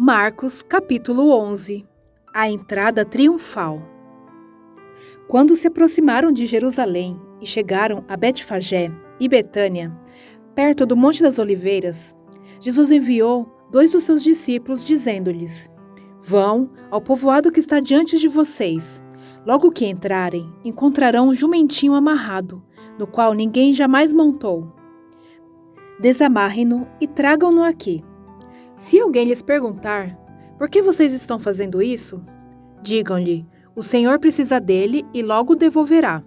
Marcos, capítulo 11. A entrada triunfal. Quando se aproximaram de Jerusalém e chegaram a Betfagé e Betânia, perto do Monte das Oliveiras, Jesus enviou 2 dos seus discípulos, dizendo-lhes: Vão ao povoado que está diante de vocês. Logo que entrarem, encontrarão um jumentinho amarrado, no qual ninguém jamais montou. Desamarrem-no e tragam-no aqui. Se alguém lhes perguntar, por que vocês estão fazendo isso? Digam-lhe, o Senhor precisa dele e logo o devolverá.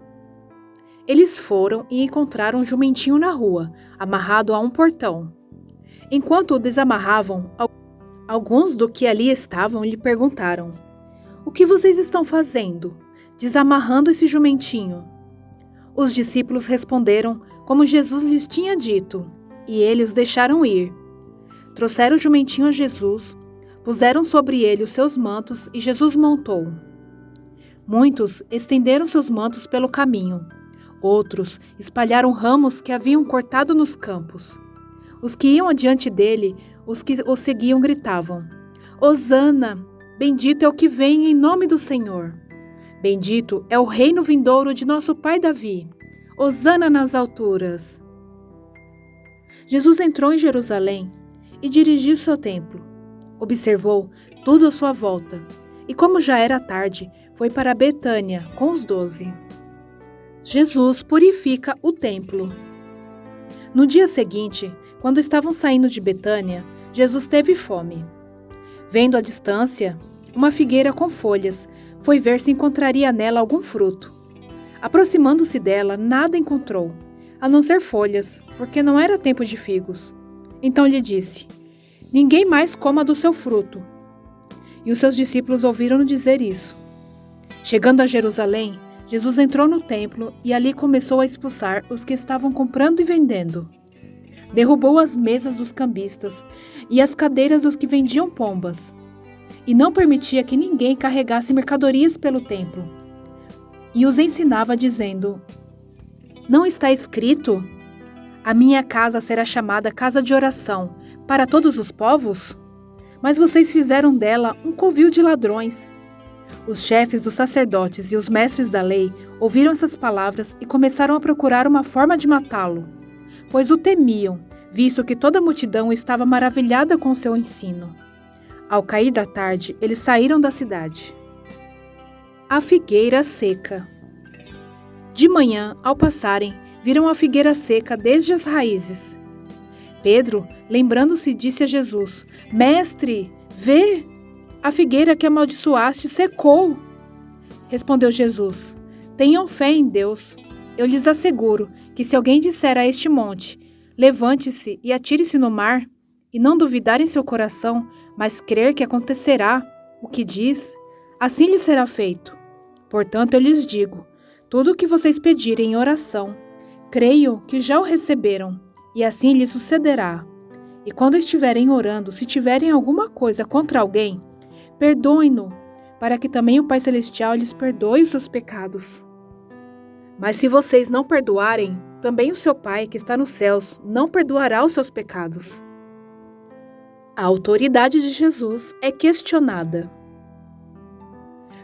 Eles foram e encontraram um jumentinho na rua, amarrado a um portão. Enquanto o desamarravam, alguns do que ali estavam lhe perguntaram: O que vocês estão fazendo, desamarrando esse jumentinho? Os discípulos responderam como Jesus lhes tinha dito, e eles os deixaram ir. Trouxeram o jumentinho a Jesus, puseram sobre ele os seus mantos e Jesus montou. Muitos estenderam seus mantos pelo caminho. Outros espalharam ramos que haviam cortado nos campos. Os que iam adiante dele, os que o seguiam gritavam: Hosana! Bendito é o que vem em nome do Senhor. Bendito é o reino vindouro de nosso pai Davi. Hosana nas alturas. Jesus entrou em Jerusalém e dirigiu-se ao templo. Observou tudo à sua volta, e como já era tarde, foi para Betânia com os 12. Jesus purifica o templo. No dia seguinte, quando estavam saindo de Betânia, Jesus teve fome. Vendo à distância uma figueira com folhas, foi ver se encontraria nela algum fruto. Aproximando-se dela, nada encontrou, a não ser folhas, porque não era tempo de figos. Então lhe disse: Ninguém mais coma do seu fruto. E os seus discípulos ouviram-no dizer isso. Chegando a Jerusalém, Jesus entrou no templo e ali começou a expulsar os que estavam comprando e vendendo. Derrubou as mesas dos cambistas e as cadeiras dos que vendiam pombas, e não permitia que ninguém carregasse mercadorias pelo templo. E os ensinava dizendo: Não está escrito: A minha casa será chamada casa de oração para todos os povos? Mas vocês fizeram dela um covil de ladrões. Os chefes dos sacerdotes e os mestres da lei ouviram essas palavras e começaram a procurar uma forma de matá-lo, pois o temiam, visto que toda a multidão estava maravilhada com o seu ensino. Ao cair da tarde, eles saíram da cidade. A figueira seca. De manhã, ao passarem, viram a figueira seca desde as raízes. Pedro, lembrando-se, disse a Jesus: Mestre, vê! A figueira que amaldiçoaste secou. Respondeu Jesus: Tenham fé em Deus. Eu lhes asseguro que se alguém disser a este monte: Levante-se e atire-se no mar, e não duvidar em seu coração, mas crer que acontecerá o que diz, assim lhe será feito. Portanto, eu lhes digo: tudo o que vocês pedirem em oração, creio que já o receberam, e assim lhes sucederá. E quando estiverem orando, se tiverem alguma coisa contra alguém, perdoem-no, para que também o Pai Celestial lhes perdoe os seus pecados. Mas se vocês não perdoarem, também o seu Pai, que está nos céus, não perdoará os seus pecados. A autoridade de Jesus é questionada.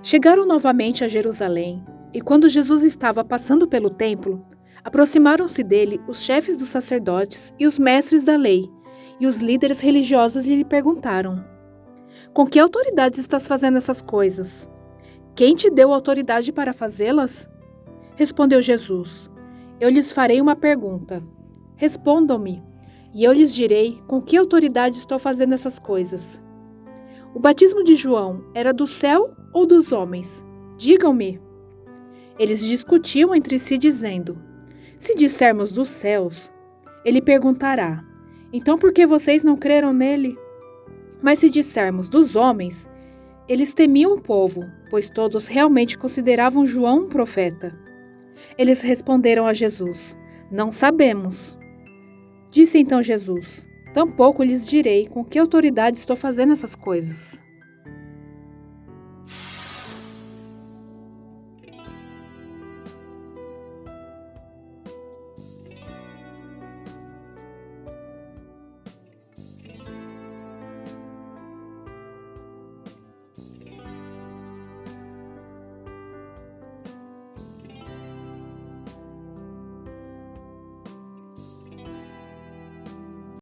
Chegaram novamente a Jerusalém, e quando Jesus estava passando pelo templo, aproximaram-se dele os chefes dos sacerdotes e os mestres da lei, e os líderes religiosos lhe perguntaram: Com que autoridade estás fazendo essas coisas? Quem te deu autoridade para fazê-las? Respondeu Jesus: Eu lhes farei uma pergunta. Respondam-me, e eu lhes direi com que autoridade estou fazendo essas coisas. O batismo de João era do céu ou dos homens? Digam-me. Eles discutiam entre si, dizendo: Se dissermos dos céus, ele perguntará: Então por que vocês não creram nele? Mas se dissermos dos homens, eles temiam o povo, pois todos realmente consideravam João um profeta. Eles responderam a Jesus: Não sabemos. Disse então Jesus: Tampouco lhes direi com que autoridade estou fazendo essas coisas.